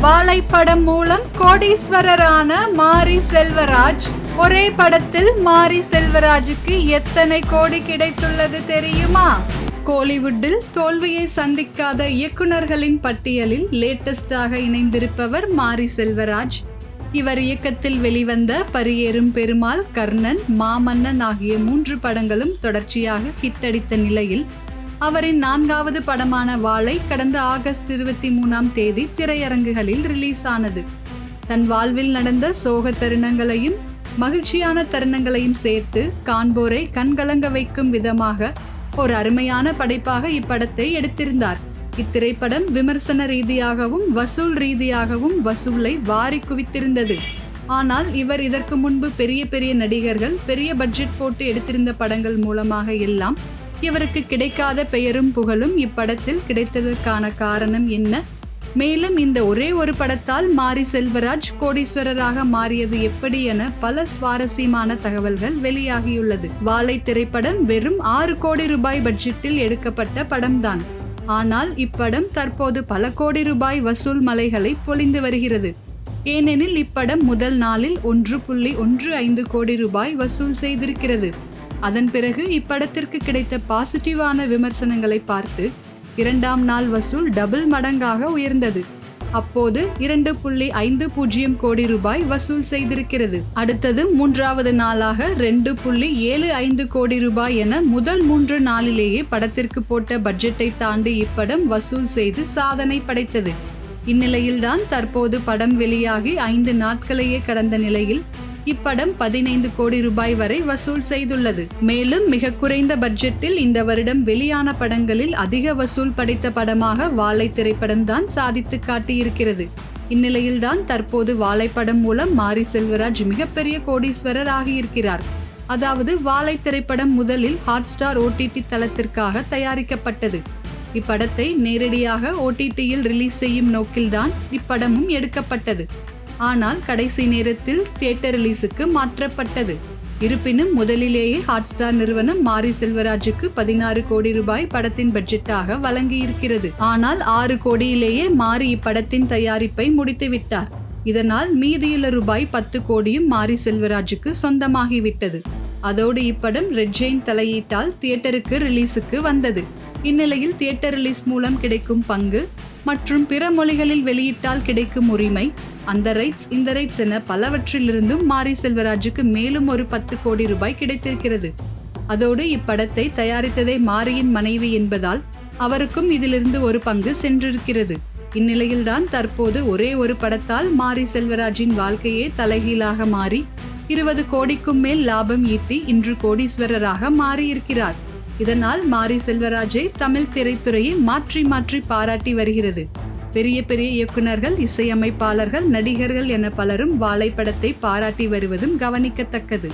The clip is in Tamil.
வாழைப்படம் மூலம் கோடீஸ்வரரான மாரி செல்வராஜ். ஒரே படத்தில் மாரி செல்வராஜுக்கு எத்தனை கோடி கிடைத்துள்ளது தெரியுமா? கோலிவுட்டில் தோல்வியை சந்திக்காத இயக்குனர்களின் பட்டியலில் லேட்டஸ்டாக இணைந்திருப்பவர் மாரி செல்வராஜ். இவர் இயக்கத்தில் வெளிவந்த பரியேறும் பெருமாள், கர்ணன், மாமன்னன் ஆகிய 3 படங்களும் தொடர்ச்சியாக ஹிட் அடித்த நிலையில் அவரின் 4வது படமான வாழை கடந்த ஆகஸ்ட் 23ஆம் தேதி திரையரங்குகளில் ரிலீஸ் ஆனது. தன் வாழ்வில் நடந்த சோக தருணங்களையும் மகிழ்ச்சியான தருணங்களையும் சேர்த்து காண்போரை கண்கலங்க வைக்கும் விதமாக ஒரு அருமையான படைப்பாக இப்படத்தை எடுத்திருந்தார். இத்திரைப்படம் விமர்சன ரீதியாகவும் வசூல் ரீதியாகவும் வசூலை வாரி குவித்திருந்தது. ஆனால் இவர் இதற்கு முன்பு பெரிய பெரிய நடிகர்கள் பெரிய பட்ஜெட் போட்டு எடுத்திருந்த படங்கள் மூலமாக எல்லாம் இவருக்கு கிடைக்காத பெயரும் புகழும் இப்படத்தில் கிடைத்ததற்கான காரணம் என்ன? மேலும் இந்த ஒரே ஒரு படத்தால் மாரி செல்வராஜ் கோடீஸ்வரராக மாறியது எப்படி என பல சுவாரஸ்யமான தகவல்கள் வெளியாகியுள்ளது. வாழை திரைப்படம் வெறும் 6 கோடி ரூபாய் பட்ஜெட்டில் எடுக்கப்பட்ட படம்தான். ஆனால் இப்படம் தற்போது பல கோடி ரூபாய் வசூல் மலைகளை பொழிந்து வருகிறது. ஏனெனில் இப்படம் முதல் நாளில் 1.15 கோடி ரூபாய் வசூல் செய்திருக்கிறது. அதன் பிறகு இப்படத்திற்கு கிடைத்த பாசிட்டிவான விமர்சனங்களை பார்த்து 2ஆம் நாள் வசூல் டபுள் மடங்காக உயர்ந்தது. அப்போது 2.50 கோடி ரூபாய் வசூல் செய்திருக்கிறது. அடுத்தது 3வது நாளாக 2.75 கோடி ரூபாய் என முதல் 3 நாளிலேயே படத்திற்கு போட்ட பட்ஜெட்டை தாண்டி இப்படம் வசூல் செய்து சாதனை படைத்தது. இந்நிலையில்தான் தற்போது படம் வெளியாகி 5 நாட்களையே கடந்த நிலையில் இப்படம் 15 கோடி ரூபாய் வரை வசூல் செய்துள்ளது. மேலும் மிக குறைந்த பட்ஜெட்டில் இந்த வருடம் வெளியான படங்களில் அதிக வசூல் படைத்த படமாக வாழை திரைப்படம் தான் சாதித்து காட்டியிருக்கிறது. இந்நிலையில்தான் தற்போது வாழைப்படம் மூலம் மாரி செல்வராஜ் மிகப்பெரிய கோடீஸ்வரர் ஆகியிருக்கிறார். அதாவது வாழை திரைப்படம் முதலில் ஹாட்ஸ்டார் OTT தளத்திற்காக தயாரிக்கப்பட்டது. இப்படத்தை நேரடியாக OTTயில் ரிலீஸ் செய்யும் நோக்கில்தான் இப்படமும் எடுக்கப்பட்டது. ஆனால் கடைசி நேரத்தில் தியேட்டர் ரிலீஸுக்கு மாற்றப்பட்டது. இருப்பினும் முதலிலேயே ஹாட்ஸ்டார் நிறுவனம் மாரி செல்வராஜுக்கு 16 கோடி ரூபாய் படத்தின் பட்ஜெட்டாக வழங்கியிருக்கிறது. ஆனால் 6 கோடியிலேயே மாரி இப்படத்தின் தயாரிப்பை முடித்துவிட்டார். இதனால் மீதியுள்ள ரூபாய் 10 கோடியும் மாரி செல்வராஜுக்கு சொந்தமாகிவிட்டது. அதோடு இப்படம் ரெட் ஜெயின் தலையீட்டால் தியேட்டருக்கு ரிலீஸுக்கு வந்தது. இந்நிலையில் தியேட்டர் ரிலீஸ் மூலம் கிடைக்கும் பங்கு மற்றும் பிற மொழிகளில் வெளியிட்டால் கிடைக்கும் உரிமை, அந்த ரைட்ஸ் இந்த ரைட்ஸ் என பலவற்றிலிருந்தும் மாரி செல்வராஜுக்கு மேலும் ஒரு 10 கோடி ரூபாய் கிடைத்திருக்கிறது. அதோடு இப்படத்தை தயாரித்ததே மாரியின் மனைவி என்பதால் அவருக்கும் இதிலிருந்து ஒரு பங்கு சென்றிருக்கிறது. இந்நிலையில்தான் தற்போது ஒரே ஒரு படத்தால் மாரி செல்வராஜின் வாழ்க்கையே தலைகீழாக மாறி 20 கோடிக்கும் மேல் லாபம் ஈட்டி இன்று கோடீஸ்வரராக மாறியிருக்கிறார். இதனால் மாரி செல்வராஜை தமிழ் திரைத்துறையை மாற்றி மாற்றி பாராட்டி வருகிறது. பெரிய பெரிய இயக்குனர்கள், இசையமைப்பாளர்கள், நடிகர்கள் என பலரும் வாழை படத்தை பாராட்டி வருவதும் கவனிக்கத்தக்கது.